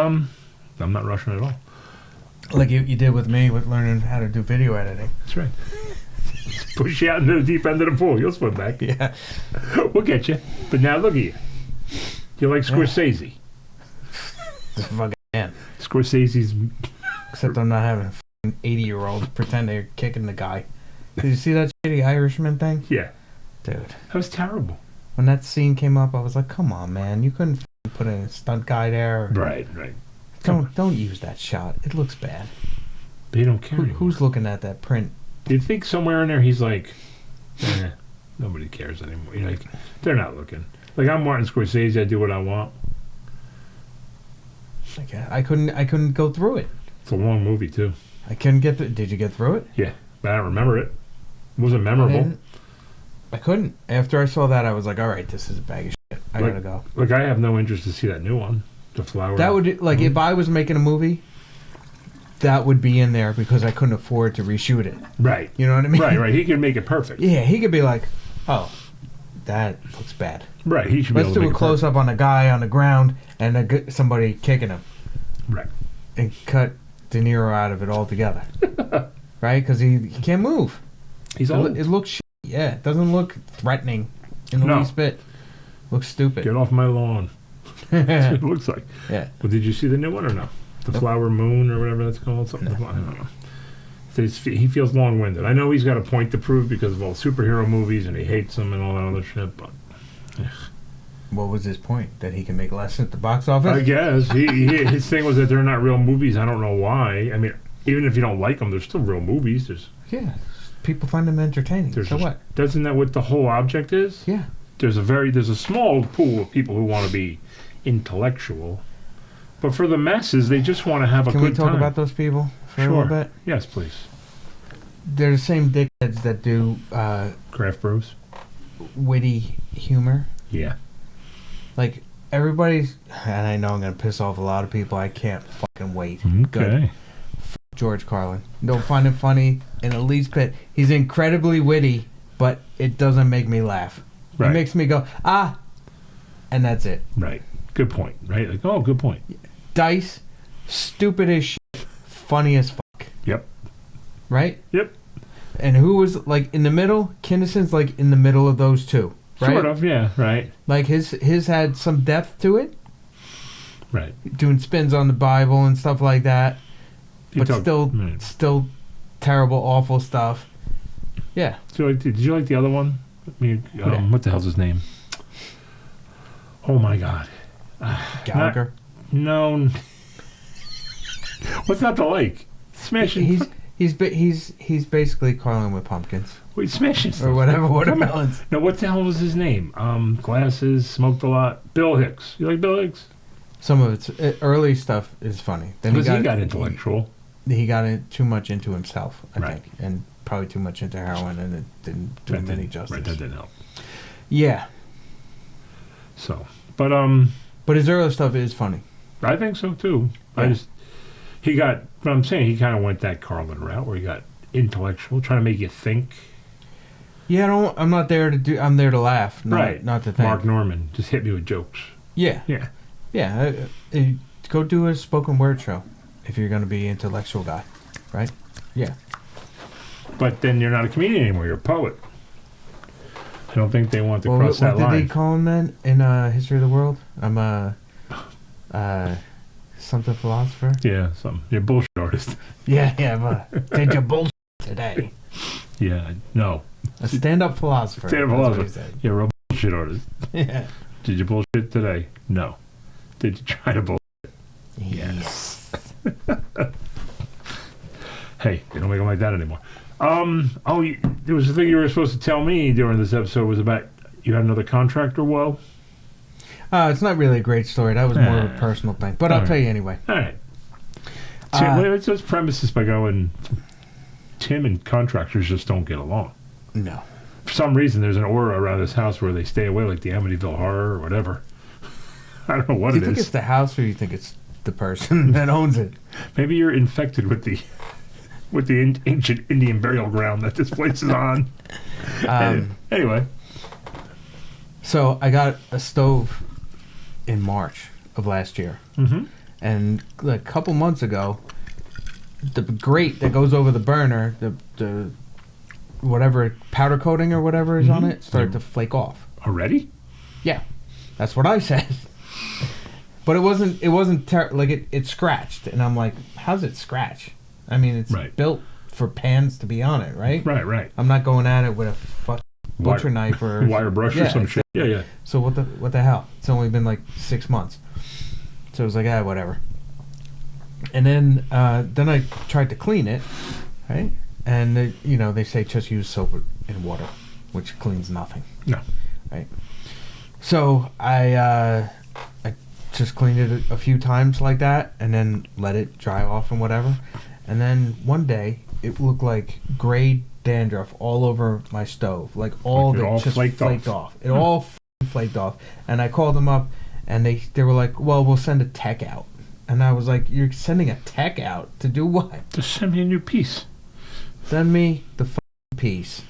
I'm not rushing at all. Like you did with me with learning how to do video editing. That's right. Push you out into the deep end of the pool. You'll swim back. Yeah. We'll get you. But now look at you. You like Scorsese. This fucking man. Scorsese's... Except I'm not having a 80-year-olds pretend they're kicking the guy. Did you see that shitty Irishman thing? Yeah. Dude. That was terrible. When that scene came up, I was like, come on, man. You couldn't put a stunt guy there. Right. Don't use that shot. It looks bad. They don't care anymore. Who's looking at that print? Do you think somewhere in there he's like, nobody cares anymore? You're like, they're not looking. Like, I'm Martin Scorsese. I do what I want. Like, I couldn't go through it. It's a long movie, too. I couldn't get through. Did you get through it? Yeah, but I don't remember it. It wasn't memorable. I couldn't. After I saw that, I was like, all right, this is a bag of shit. I gotta go. Like, I have no interest to see that new one. The Flower. That would, like, if I was making a movie, that would be in there because I couldn't afford to reshoot it. Right. You know what I mean? Right. He could make it perfect. Yeah, he could be like, oh, that looks bad. Right, he should be able to Let's do a close-up on a guy on the ground and somebody kicking him. Right. And cut De Niro out of it altogether. Right? Because he can't move. He's old. It looks yeah, it doesn't look threatening in the least bit. Looks stupid. Get off my lawn. That's what it looks like. Yeah. Well, did you see the new one or no? The Flower Moon or whatever that's called? Something. No. I don't know. He feels long-winded. I know he's got a point to prove because of all superhero movies and he hates them and all that other shit, but... What was his point? That he can make less at the box office? I guess. His thing was that they're not real movies. I don't know why. I mean, even if you don't like them, they're still real movies. Yeah. People find them entertaining. So what? Doesn't that what the whole object is? Yeah. There's a small pool of people who want to be intellectual. But for the masses, they just want to have a good time. Can we talk about those people for a little bit? Yes, please. They're the same dickheads that do... Craft Bros? Witty humor. Yeah. Like, everybody's... And I know I'm going to piss off a lot of people. I can't fucking wait. Okay. Good. George Carlin. Don't find him funny in the least bit. He's incredibly witty, but it doesn't make me laugh. Right. It makes me go, ah! And that's it. Right. Good point. Right? Like, oh, good point. Dice, stupid as shit, funny as fuck. Yep. Right? Yep. And who was, like, in the middle? Kinnison's, like, in the middle of those two. Right? Sort of, yeah, right. Like, his had some depth to it. Right. Doing spins on the Bible and stuff like that. But still terrible, awful stuff. Yeah. Did you like the other one? I mean, what the hell's his name? Oh, my God. Gallagher? No. What's not to like? Smashing. He's basically Carlin with pumpkins. Wait, smashing stuff. Or whatever, watermelons. No, what the hell was his name? Glasses, smoked a lot. Bill Hicks. You like Bill Hicks? Some of its early stuff is funny. Then he got intellectual. He got too much into himself, I think, and probably too much into heroin, and it didn't do him any justice. Right, that didn't help. Yeah. So, but his early stuff is funny. I think so too. Yeah. But I'm saying he kind of went that Carlin route where he got intellectual, trying to make you think. Yeah, I'm not there to do. I'm there to laugh, not to think. Mark Norman just hit me with jokes. Yeah. Go do a spoken word show if you're going to be an intellectual guy, right? Yeah. But then you're not a comedian anymore. You're a poet. I don't think they want to cross that line. What did they call him then in History of the World? I'm a something philosopher. Yeah, something. You're a bullshit artist. Yeah, but did you bullshit today? Yeah, no. A stand-up philosopher. Stand-up philosopher. You're a bullshit artist. Yeah. Did you bullshit today? No. Did you try to bullshit? Yes. Hey, they don't make them like that anymore. There was a thing you were supposed to tell me during this episode was about you had another contractor woe. It's not really a great story. That was more of a personal thing, but I'll tell you anyway. All right. Let's premise this by going. Tim and contractors just don't get along. No. For some reason, there's an aura around this house where they stay away, like the Amityville Horror or whatever. I don't know what it is. Do you think it's the house, or do you think it's the person that owns it? Maybe you're infected with the ancient Indian burial ground that this place is on. Anyway. So I got a stove in March of last year. Mm-hmm. And like a couple months ago, the grate that goes over the burner, the whatever powder coating or whatever is on it, started to flake off. Already? Yeah, that's what I said. But it wasn't it scratched, and I'm like, how's it scratch? I mean, it's built for pans to be on it, right? Right. I'm not going at it with a fucking butcher knife or wire brush or some shit. Yeah. So what the hell? It's only been like 6 months. So it was like, whatever. And then I tried to clean it, right? And they say just use soap and water, which cleans nothing. No. Right. So I just cleaned it a few times like that, and then let it dry off and whatever. And then one day it looked like gray dandruff all over my stove, like all of it just flaked off. It all flaked off. And I called them up, and they were like, "Well, we'll send a tech out." And I was like, "You're sending a tech out to do what?" Just send me a new piece. Send me the piece.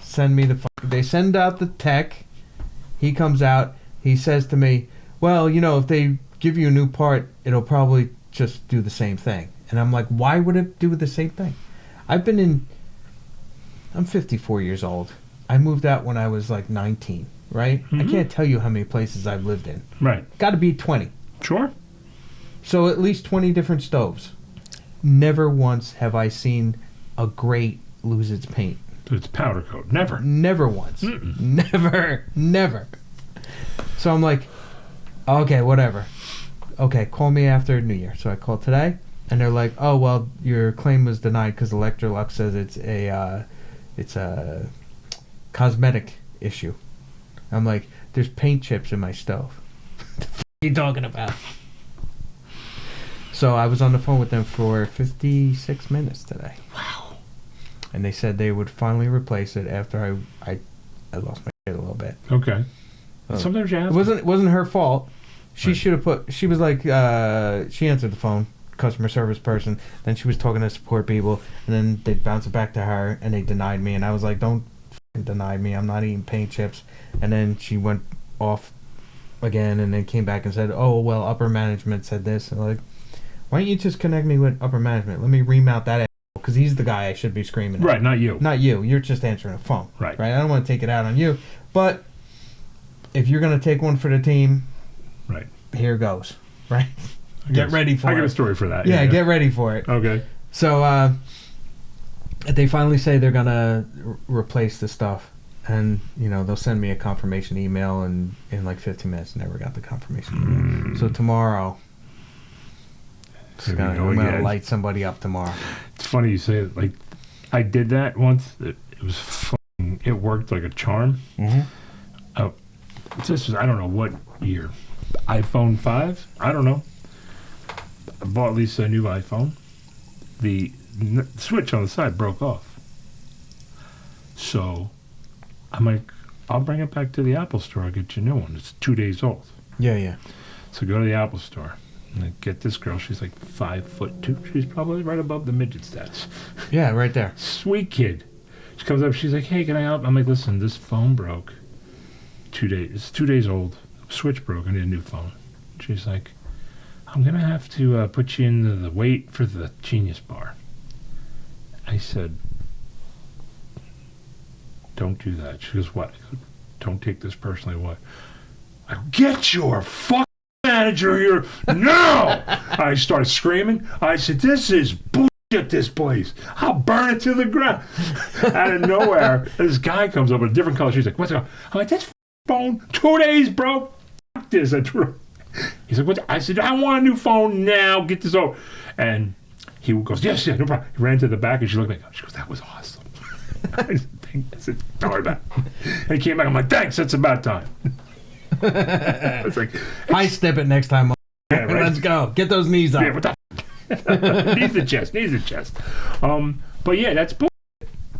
Send me the. They send out the tech. He comes out. He says to me, "Well, if they give you a new part, it'll probably just do the same thing." And I'm like, "Why would it do the same thing?" I'm 54 years old. I moved out when I was like 19, right? I can't tell you how many places I've lived in. Right. Got to be 20. Sure. So at least 20 different stoves. Never once have I seen a grate lose its paint. It's powder coat. Never. Never once. Never. So I'm like, okay, whatever. Okay, call me after New Year. So I called today, and they're like, oh, well, your claim was denied because Electrolux says it's a cosmetic issue. I'm like, there's paint chips in my stove. What the f*** are you talking about? So I was on the phone with them for 56 minutes today. Wow. And they said they would finally replace it after I lost my shit a little bit. Okay. Sometimes you have. It wasn't her fault. She should have put. She was like, she answered the phone, customer service person. Then she was talking to support people, and then they bounced it back to her, and they denied me. And I was like, don't f***ing deny me. I'm not eating paint chips. And then she went off again, and then came back and said, oh well, upper management said this. And I'm like, why don't you just connect me with upper management? Let me remount that. Because he's the guy I should be screaming at. Right, not you. Not you. You're just answering a phone. Right. I don't want to take it out on you. But if you're going to take one for the team, right, here goes. Right? Get ready for it. I got a story for that. Yeah, get ready for it. Okay. So they finally say they're going to replace the stuff. And, they'll send me a confirmation email in like 15 minutes. Never got the confirmation email. So tomorrow... I'm gonna light somebody up tomorrow. It's funny you say it. Like, I did that once. It was fucking. It worked like a charm. Mm-hmm. This was, I don't know what year. iPhone 5. I don't know. I bought Lisa a new iPhone. The switch on the side broke off. So I'm like, I'll bring it back to the Apple store. I'll get you a new one. It's 2 days old. Yeah. So go to the Apple store. And I get this girl. She's like 5'2". She's probably right above the midget stats. Yeah, right there. Sweet kid. She comes up. She's like, "Hey, can I help?" I'm like, "Listen, this phone broke. 2 days. It's 2 days old. Switch broke. I need a new phone." She's like, "I'm gonna have to put you into the wait for the Genius Bar." I said, "Don't do that." She goes, "What?" I go, "Don't take this personally." What? I go, "Get your fuck manager here now!" I started screaming. I said, "This is bullshit, this place. I'll burn it to the ground." Out of nowhere, this guy comes up with a different color. She's like, "What's going on?" I'm like, "This phone, 2 days, bro. Fuck this." He's like, "What?" I said, "I want a new phone now. Get this over." And he goes, "Yes, no problem." He ran to the back and she looked at me. She goes, "That was awesome." I said, "Don't worry about it." And he came back. I'm like, "Thanks, that's about time." It's like, high step it next time. Yeah, right. Let's go. Get those knees up. Yeah, what the needs the chest. But yeah, that's bullshit.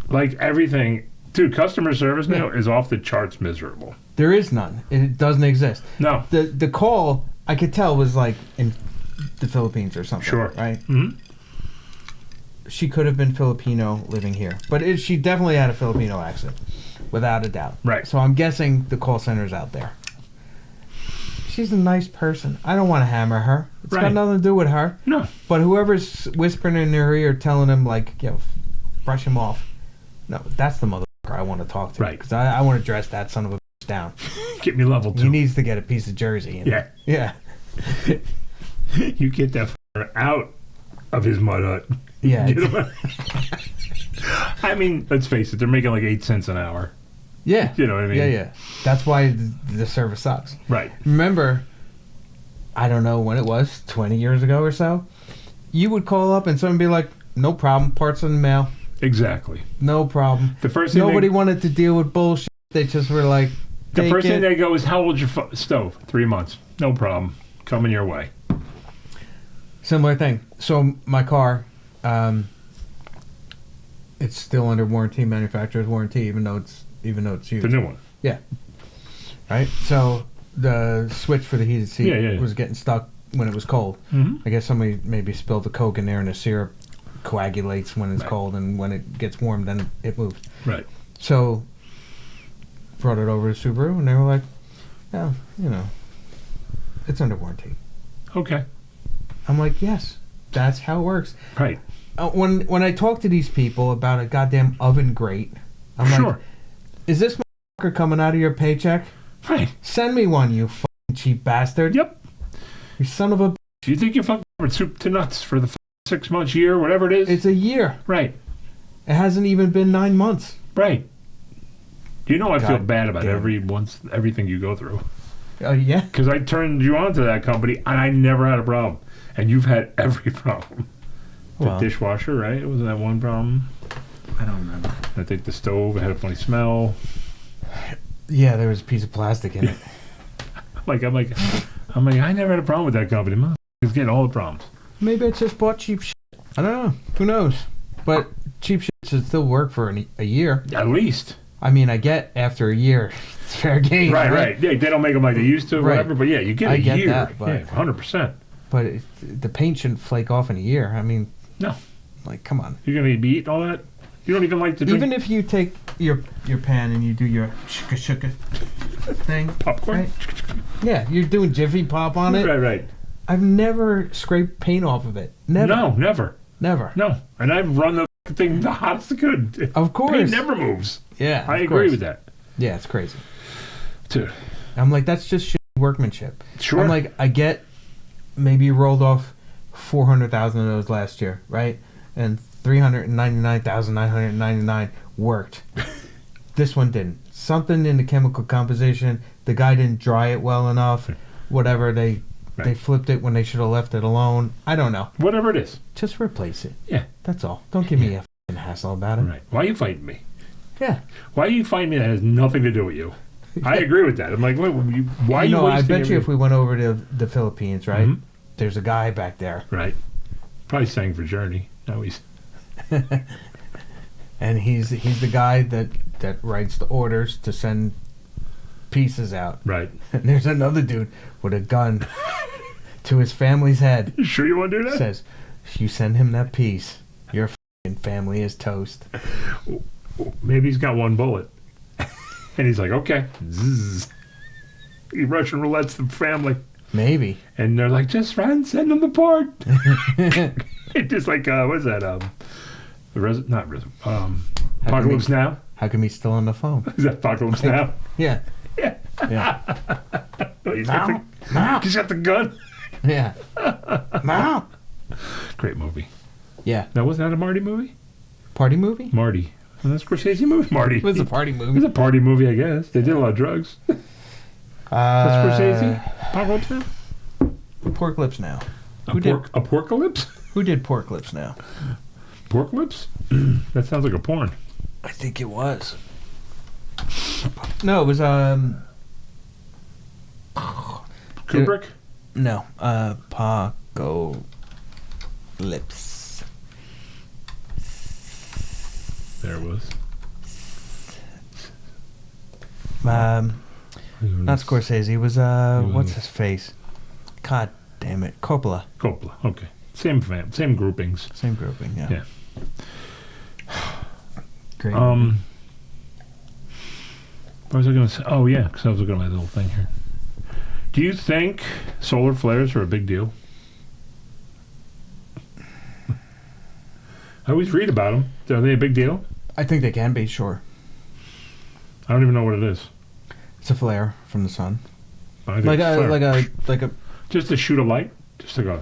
Like everything, dude. Customer service now is off the charts miserable. There is none. It doesn't exist. No. The call I could tell was like in the Philippines or something. Sure. Right. Mm-hmm. She could have been Filipino living here, but she definitely had a Filipino accent, without a doubt. Right. So I'm guessing the call center is out there. she's a nice person. I don't want to hammer her. It's got Right. nothing to do with her. No. But whoever's whispering in her ear, telling him like, yo, brush him off. No, that's the motherfucker I want to talk to. Right. Because I want to dress that son of a bitch down. Get me level 2. He needs to get a piece of jersey. Yeah. Yeah. You get that out of his mud hut. Yeah. Get him out. I mean, let's face it, they're making like 8 cents an hour. Yeah. You know what I mean? Yeah. That's why the service sucks. Right. Remember, I don't know when it was, 20 years ago or so, you would call up and someone would be like, no problem, parts in the mail. Exactly. No problem. The first thing Nobody wanted to deal with bullshit. They just were like, the first thing they go is, how old's your stove? 3 months. No problem. Coming your way. Similar thing. So my car, it's still under warranty, manufacturer's warranty, even though it's used. The new one. Yeah. Right. So the switch for the heated seat was getting stuck when it was cold. Mm-hmm. I guess somebody maybe spilled the Coke in there, and the syrup coagulates when it's cold, and when it gets warm, then it moves. Right. So brought it over to Subaru, and they were like, "Yeah, it's under warranty." Okay. I'm like, "Yes, that's how it works." Right. When I talk to these people about a goddamn oven grate, I'm like, "Is this motherfucker coming out of your paycheck? Right. Send me one, you fucking cheap bastard. Yep. You son of a. Do you think you're fucking soup to nuts for the 6 months, year, whatever it is? It's a year. Right. It hasn't even been 9 months. Right. You know I feel God bad about damn. everything you go through. Oh yeah. Because I turned you on to that company, and I never had a problem. And you've had every problem. The dishwasher, right? It was that one problem. I don't remember. I think the stove had a funny smell. Yeah, there was a piece of plastic in it. I'm like, I never had a problem with that company. Motherfuckers getting all the problems. Maybe I just bought cheap shit. I don't know. Who knows? But cheap shit should still work for a year. At least. I mean, I get after a year, it's fair game. Right. Yeah, they don't make them like they used to, or Right. whatever. But yeah, you get I a get year. that, but- Yeah, 100%. But the paint shouldn't flake off in a year. I mean, No. like, come on. You're going to be eating all that? You don't even like to drink Even if you take your pan and you do your shuka thing. popcorn? Right? Yeah, you're doing Jiffy Pop on it. Right. I've never scraped paint off of it. Never. No, never. Never. No. And I've run the thing the hottest I could. Of course. Paint never moves. Yeah. I of agree course. with that. Yeah, it's crazy. Dude. I'm like, that's just shit workmanship. Sure. I'm like, I get maybe you rolled off 400,000 of those last year, right? And 399,999 worked. This one didn't. Something in the chemical composition, the guy didn't dry it well enough, whatever, they flipped it when they should have left it alone. I don't know. Whatever it is. Just replace it. Yeah. That's all. Don't give me a f***ing hassle about it. Right. Why are you fighting me? Yeah. Why are you fighting me that has nothing to do with you? I agree with that. I'm like, wait, why are you wasting I bet you everything? if we went over to the Philippines, right? Mhm. There's a guy back there. Right. Probably sang for Journey. Now he's... And he's the guy that writes the orders to send pieces out. Right. And there's another dude with a gun to his family's head. You sure you want to do that? Says, if you send him that piece, your f***ing family is toast. Maybe he's got one bullet. And he's like, okay. Zzz. He Russian roulette's the family. Maybe. And they're like, just run, send them the part. It's just like, what is that? Apocalypse Now? How come he's still on the phone? Is that Apocalypse Now? Yeah. Yeah. Yeah. Oh, he's got the gun. Yeah. Now. Great movie. Yeah. Now, wasn't that a Marty movie? Party movie? Marty. Was that a Scorsese movie? Marty. It was a party It movie. was a party movie, I guess. They did a lot of drugs. That's Scorsese? Apocalypse Now? Pork Lips Now. Apocalypse? Who did Pork Lips Now? Pork lips? That sounds like a porn. I think it was. No, it was Kubrick? No, Paco Lips. There it was. Not Scorsese. It was what's his face? God damn it, Coppola. Coppola. Okay. Same same groupings. Same grouping. Yeah. Yeah. Great. What was I going to say? Oh, yeah, because I was looking at my little thing here. Do you think solar flares are a big deal? I always read about them. Are they a big deal? I think they can be, sure. I don't even know what it is. It's a flare from the sun. I think Like it's flare. like a Just a shoot of light? Just like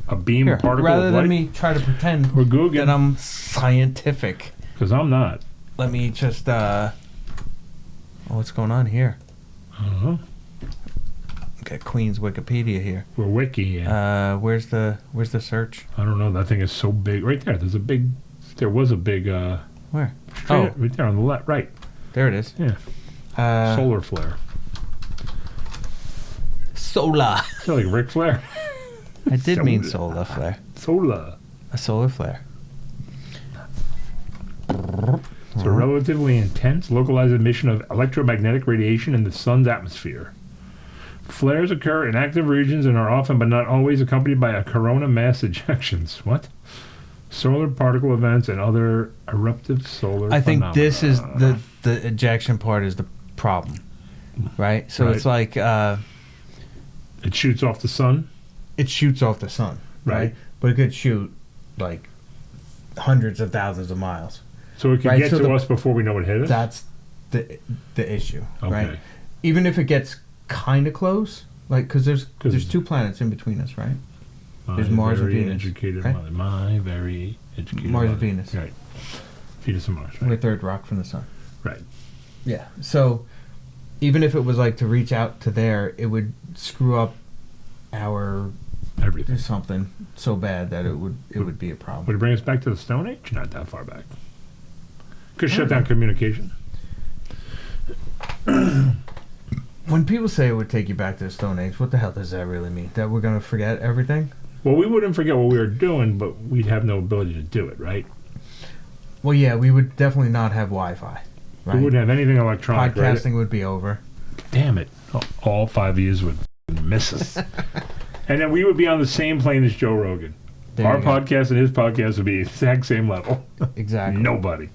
a beam here, particle rather of than light? me try to pretend Or Google. that I'm scientific. Because I'm not. Let me just what's going on here? Uh-huh. Got Queen's Wikipedia here. We're wiki. Yeah. Where's the search? I don't know. That thing is so big. Right there. There was a big. Where? Right there on the left. Right. There it is. Yeah. Solar flare. Solar. Is that like Ric Flair? I did mean solar flare. Solar. A solar flare. It's a relatively intense, localized emission of electromagnetic radiation in the sun's atmosphere. Flares occur in active regions and are often, but not always, accompanied by a corona mass ejections. What? Solar particle events and other eruptive solar I think phenomena. this is the ejection part is the problem, right? So Right. it's like It shoots off the sun? it shoots off the sun, Right. But it could shoot like hundreds of thousands of miles. So it can Right, get so to the- us before we know it hit us? That's the issue, Okay. right? Even if it gets kind of close, like because there's 'Cause- two planets in between us, right? My There's Mars and very Venus, Educated right? mother. My very educated Mars and mother. Venus. Right. Venus and Mars, We're right. third rock from the sun. Right. Yeah. So even if it was like to reach out to there, it would screw up our Everything. something so bad that it would be a problem. Would it bring us back to the Stone Age? Not that far back. Could shut down communication. When people say it would take you back to the Stone Age, what the hell does that really mean? That we're gonna forget everything? Well, we wouldn't forget what we were doing, but we'd have no ability to do it, right? Well, yeah, we would definitely not have Wi-Fi. Right? We wouldn't have anything electronic, right? Podcasting would be over. Damn it. All 5 years would miss us. And then we would be on the same plane as Joe Rogan. There Our you go. podcast and his podcast would be the exact same level. Exactly. Nobody.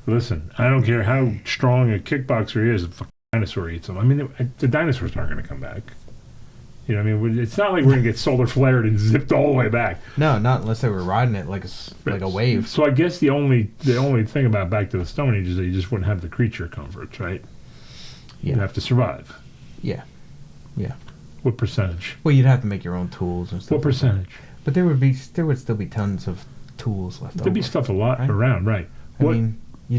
Listen, I don't care how strong a kickboxer is, if a dinosaur eats him. I mean, the dinosaurs aren't going to come back. You know what I mean? It's not like we're going to get solar flared and zipped all the way back. No, not unless they were riding it like a wave. So I guess the only thing about Back to the Stone Age is that you just wouldn't have the creature comforts, right? You'd Yeah. have to survive. Yeah. Yeah. What percentage? Well, you'd have to make your own tools and stuff. What like percentage? that. But there would still be tons of tools left over. There'd be stuff a lot right? around, right? I mean, you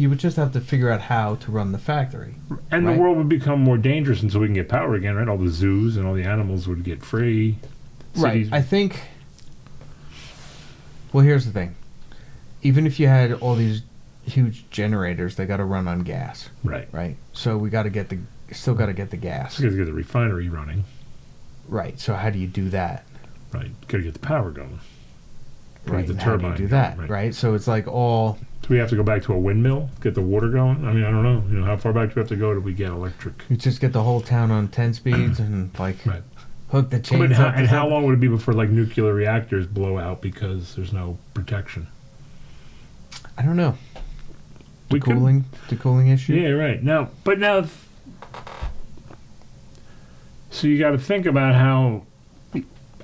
would just have to figure out how to run the factory. And right? the world would become more dangerous until we can get power again, right? All the zoos and all the animals would get free. Right. Cities- I think. Well, here's the thing. Even if you had all these huge generators, they got to run on gas, Right. right? So we got to get still got to get the gas, So you got to get the refinery running. right? So how do you do that? Right. Got to get the power going. Right. the and how do you turbine do that? going, Right. So it's like all. Do we have to go back to a windmill, get the water going? I mean, I don't know. You know, how far back do we have to go till we get electric? You just get the whole town on 10 speeds and like Right. hook the chains But up. to how something. long would it be before like nuclear reactors blow out because there's no protection? I don't know. We could- The cooling issue. Yeah, right. Now, so you got to think about how.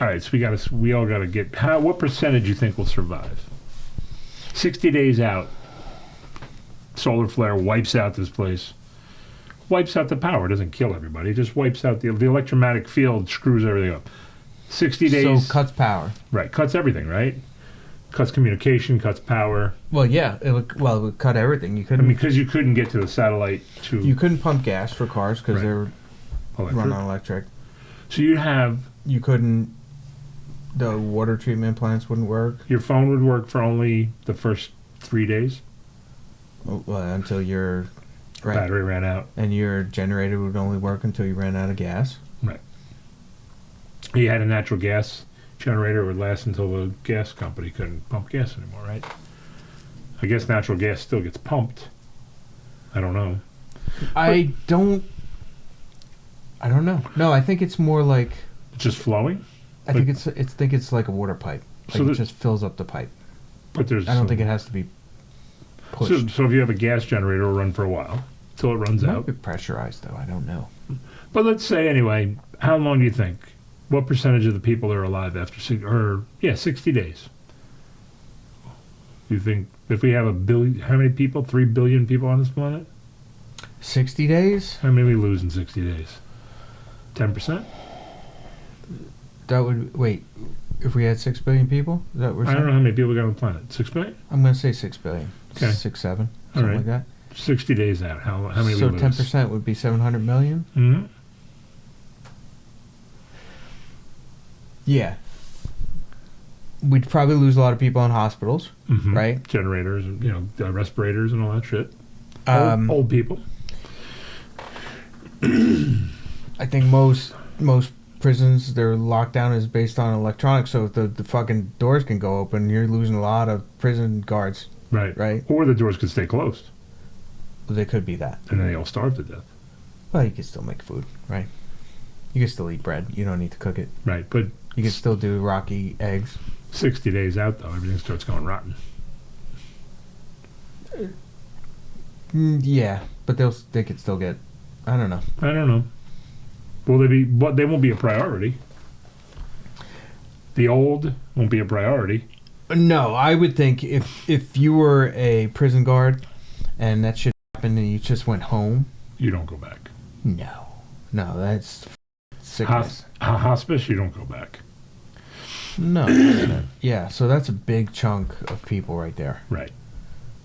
All right, so we all got to get what percentage you think will survive? 60 days out, solar flare wipes out this place. Wipes out the power. It doesn't kill everybody. It just wipes out the electromagnetic field, screws everything up. 60 days. So cuts power. Right, cuts everything, right? Cuts communication, cuts power. Well, yeah. It would cut everything. You I couldn't. mean, because you couldn't get to the satellite to You couldn't pump gas for cars because Right. they were electric. run on electric. So you'd have You couldn't. The water treatment plants wouldn't work your phone would work for only the first 3 days. until your Battery ran out. and your generator would only work until you ran out of gas. You had a natural gas generator, it would last until the gas company couldn't pump gas anymore, right? I guess natural gas still gets pumped. I don't know. I don't know. No, I think it's more like It's just flowing, I think it's like a water pipe. Like So it the- just fills up the pipe. but there's. I don't think it has to be pushed. So if you have a gas generator, it'll run for a while till it runs It might out. be pressurized though. I don't know. But let's say anyway, how long do you think? What percentage of the people are alive after 60 days? You think if we have a billion, how many people? 3 billion people on this planet? 60 days? How many we lose in 60 days? 10%? That would wait. If we had 6 billion people, is that what we're I saying? don't know how many people we got on the planet. 6 billion? I'm gonna say 6 billion. Okay. 6, 7, All something right. like that. 60 days out. How many So we lose? 10% would be 700 million. Mm-hmm. Yeah. We'd probably lose a lot of people in hospitals, Mm-hmm. right? Generators, and respirators and all that shit. Old people. I think most prisons, their lockdown is based on electronics, so if the fucking doors can go open, you're losing a lot of prison guards. Right. Right. Or the doors could stay closed, They could be that. and then they all starve to death. Well, you can still make food, right? You can still eat bread. You don't need to cook it. Right. But You can still do rocky eggs. 60 days out, though, everything starts going rotten. Yeah, but they could still get. I don't know. I don't know. Will they be? But they won't be a priority. The old won't be a priority. No, I would think if you were a prison guard and that shit happened and you just went home. You don't go back. No, that's sickness. Hospice, you don't go back. No. Yeah, so that's a big chunk of people right there. Right.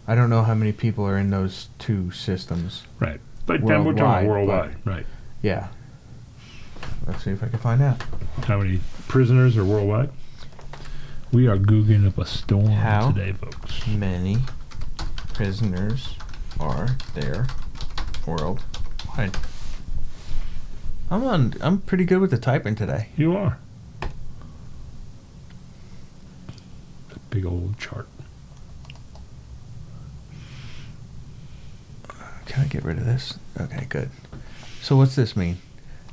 I don't know how many people are in those two systems. Right. But then we're talking worldwide. Right. Yeah. Let's see if I can find out. How many prisoners are worldwide? We are googling up a storm How today, folks. many prisoners are there worldwide? I'm pretty good with the typing today. You are. A big old chart. Can I get rid of this? Okay, good. So what's this mean?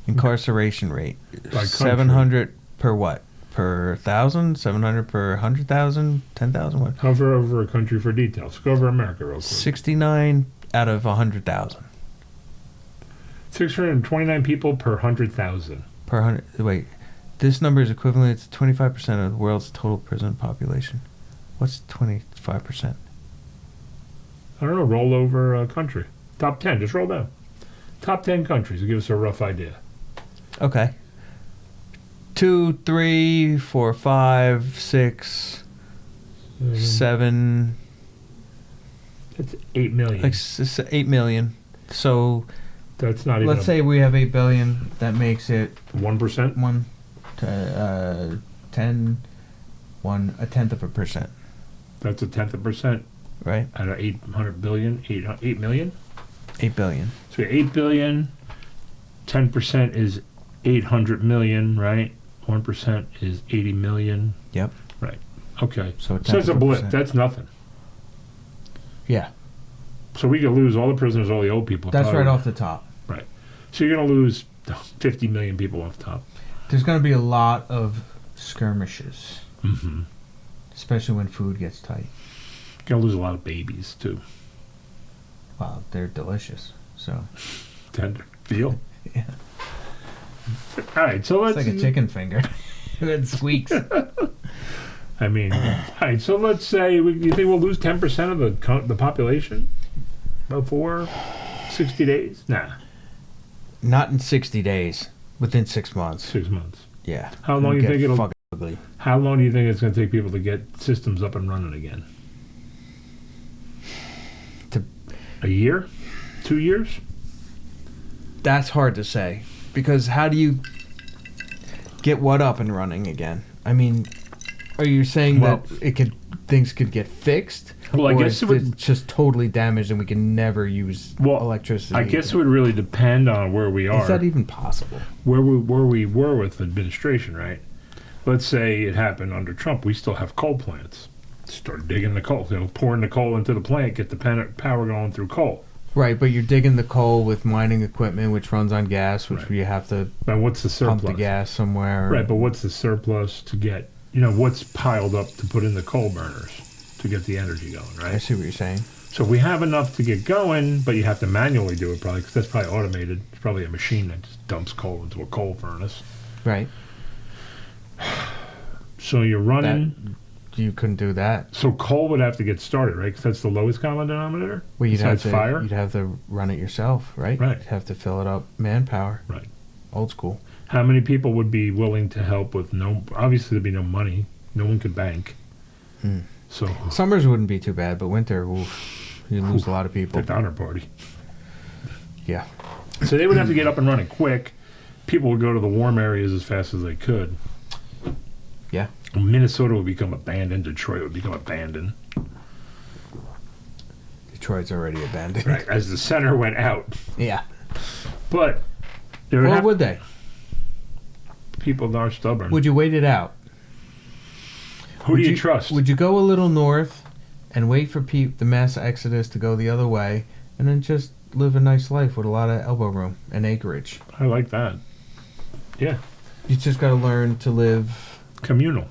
Incarceration rate. By country. 700 per what? Per 1,000? 700 per 100,000? 10,000? What? Hover over a country for details. Go over America real quick. 69 out of 100,000. 629 people per 100,000. Per 100. Wait. This number is equivalent to 25% of the world's total prison population. What's 25%? I don't know. Roll over a country. Top 10. Just roll down. Top 10 countries to give us a rough idea. Okay. 2, 3, 4, 5, 6, 7. That's 8 million. Like 8 million. So That's not even. let's say we have 8 billion. That makes it 1%. 1 tenth of a percent, That's a tenth of a percent right? out of 800 billion. 8 million. 8 billion. So 8 billion. 10% is 800 million, right? 1% is 80 million. Yep. Right. Okay. So That's a blip. That's nothing. Yeah. So we could lose all the prisoners, all the old people. That's probably. right off the top. Right. So you're going to lose 50 million people off the top. There's going to be a lot of skirmishes, Mm-hmm. especially when food gets tight. You're going to lose a lot of babies, too. Wow, they're delicious. So Tender. Feel? yeah, All right. So it's let's. like a chicken finger. It squeaks. I mean, all right. So let's say you think we'll lose 10% of the population before 60 days? Nah, Not in 60 days. Within 6 months. 6 months. Yeah. How long do you think it'll? Fucking ugly. How long do you think it's going to take people to get systems up and running again? A year? 2 years? That's hard to say, because how do you get what up and running again? I mean, are you saying that things could get fixed? Well, I or guess is it just totally damaged and we can never use electricity. I guess it would really depend on where we are. Is that even possible? Where we were with administration, right? Let's say it happened under Trump. We still have coal plants. Start digging the coal, pouring the coal into the plant, get the power going through coal. Right, but you're digging the coal with mining equipment, which runs on gas, which Right. you have to And what's the surplus? pump the gas somewhere. Right, but what's the surplus to get? What's piled up to put in the coal burners to get the energy going, I right? see what you're saying. So if we have enough to get going, but you have to manually do it probably, because that's probably automated. It's probably a machine that just dumps coal into a coal furnace. Right. So you're running. You couldn't do that. So coal would have to get started, right? Because that's the lowest common denominator. Well, besides fire. You'd have to run it yourself, right? Right. You'd have to fill it up manpower. Right. Old school. How many people would be willing to help with no? Obviously, there'd be no money. No one could bank. So Summers wouldn't be too bad, but winter, oof, you lose a lot of people. the Donner Party. Yeah. So they would have to get up and running quick. People would go to the warm areas as fast as they could. Yeah. Minnesota would become abandoned. Detroit would become abandoned. Detroit's already abandoned. Right. As the center went out. Yeah. But there would Or have would they? people are stubborn. Would you wait it out? Who do you trust? Would you go a little north and wait for the mass exodus to go the other way and then just live a nice life with a lot of elbow room and acreage? I like that. Yeah. You just got to learn to live Communal.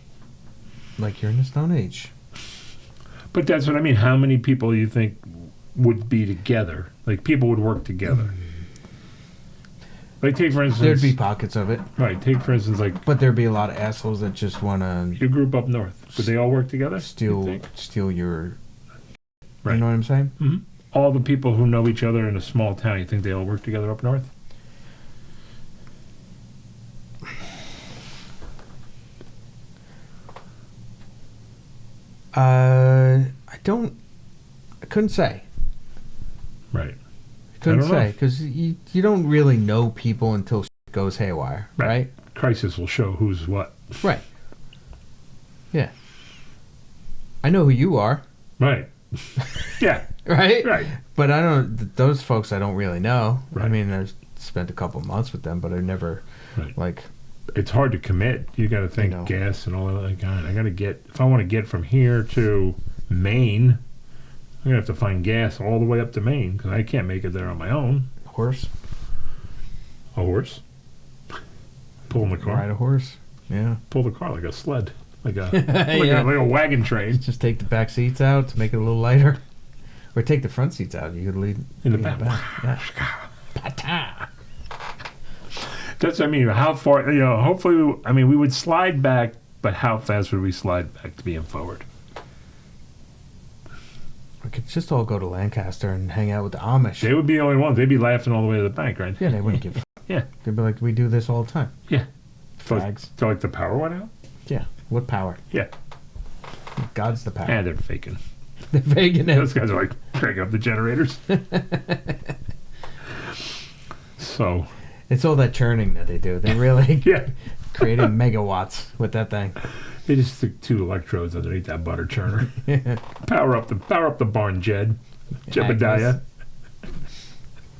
like you're in the Stone Age. But that's what I mean. How many people do you think would be together? Like people would work together. Like take for instance. There'd be pockets of it. Right. Take for instance like But there'd be a lot of assholes that just want to your group up north. Would they all work together? steal your... Right. You know what I'm saying? Mm-hmm. All the people who know each other in a small town, you think they all work together up north? I couldn't say. Right. Couldn't I don't know. say because you don't really know people until shit goes haywire, right? Crisis will show who's what. Right. Yeah. I know who you are, Right. Yeah. right? Right. But I don't. Those folks I don't really know. I Right. mean, I've spent a couple months with them, but I've never Right. like. It's hard to commit. You got to think know. gas and all that. Like, God, I got to get. If I want to get from here to Maine, I'm gonna have to find gas all the way up to Maine because I can't make it there on my own. Horse. A horse. Pulling the car. Ride a horse. Yeah. Pull the car like a sled, like a Yeah. like a wagon train Just take the back seats out to make it a little lighter, or take the front seats out. You could leave in the leave back. Yeah. Pata. That's I mean, how far? You know, hopefully, I mean, we would slide back, but how fast would we slide back to being forward? We could just all go to Lancaster and hang out with the Amish. They would be the only ones. They'd be laughing all the way to the bank, right? Yeah, they wouldn't give. Yeah. They'd be like, we do this all the time. Yeah. Fags. So like the power went out. Yeah. What power? Yeah. God's the power. And they're faking. They're faking Those it. guys are like cranking up the generators. So It's all that churning that they do. They really yeah, creating megawatts with that thing. they just stick 2 electrodes underneath that butter churner. Yeah. Power up the barn, Jebediah.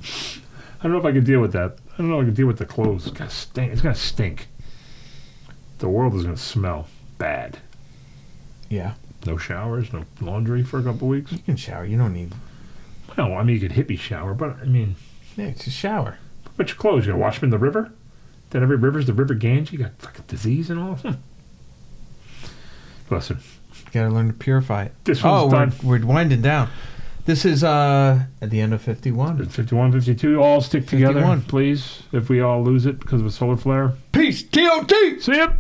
I don't know if I can deal with that. I don't know if I can deal with the clothes. It's gonna stink. It's gonna stink. The world is gonna smell bad. Yeah. No showers, no laundry for a couple weeks. You can shower. You don't need. Well, I mean, you could hippie shower, but I mean, Yeah, it's a shower. what's your clothes? You gonna wash them in the river? Then every river's the River Ganges. You got fucking disease and all. Listen, You gotta learn to purify it. This one's done. We're winding down. This is at the end of 51. 51, 52, all stick together, 51. please. If we all lose it because of a solar flare. Peace. T.O.T. See ya.